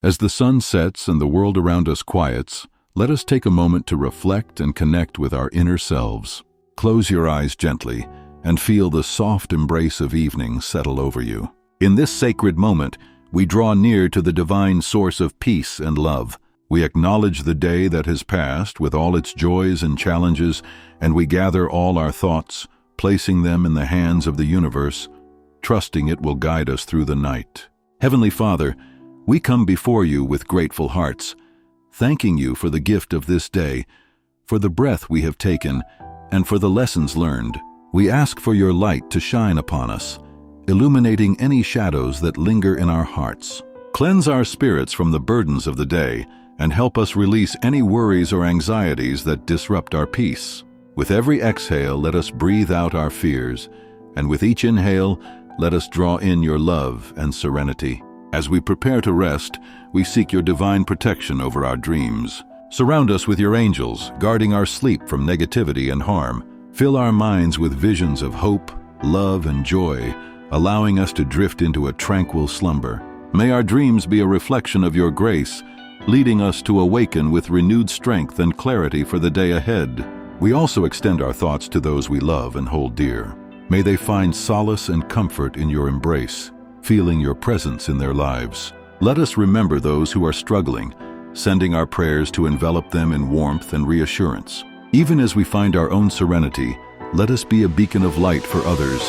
As the sun sets and the world around us quiets, let us take a moment to reflect and connect with our inner selves. Close your eyes gently and feel the soft embrace of evening settle over you. In this sacred moment, we draw near to the divine source of peace and love. We acknowledge the day that has passed with all its joys and challenges, and we gather all our thoughts, placing them in the hands of the universe, trusting it will guide us through the night. Heavenly Father, we come before you with grateful hearts, thanking you for the gift of this day, for the breath we have taken, and for the lessons learned. We ask for your light to shine upon us, illuminating any shadows that linger in our hearts. Cleanse our spirits from the burdens of the day, and help us release any worries or anxieties that disrupt our peace. With every exhale, let us breathe out our fears, and with each inhale, let us draw in your love and serenity. As we prepare to rest, we seek your divine protection over our dreams. Surround us with your angels, guarding our sleep from negativity and harm. Fill our minds with visions of hope, love, and joy, allowing us to drift into a tranquil slumber. May our dreams be a reflection of your grace, leading us to awaken with renewed strength and clarity for the day ahead. We also extend our thoughts to those we love and hold dear. May they find solace and comfort in your embrace, feeling your presence in their lives. Let us remember those who are struggling, sending our prayers to envelop them in warmth and reassurance. Even as we find our own serenity, let us be a beacon of light for others,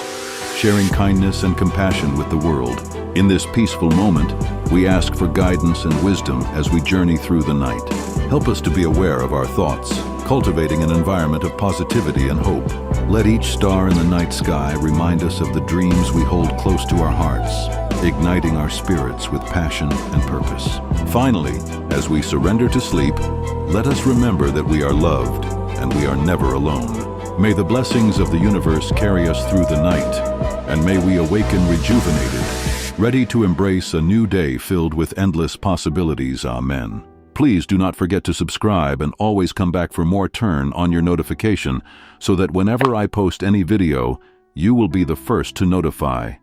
sharing kindness and compassion with the world. In this peaceful moment, we ask for guidance and wisdom as we journey through the night. Help us to be aware of our thoughts, cultivating an environment of positivity and hope. Let each star in the night sky remind us of the dreams we hold close to our hearts, igniting our spirits with passion and purpose. Finally, as we surrender to sleep, let us remember that we are loved and we are never alone. May the blessings of the universe carry us through the night, and may we awaken rejuvenated, ready to embrace a new day filled with endless possibilities. Amen. Please do not forget to subscribe and always come back for more. Turn on your notification so that whenever I post any video, you will be the first to notify.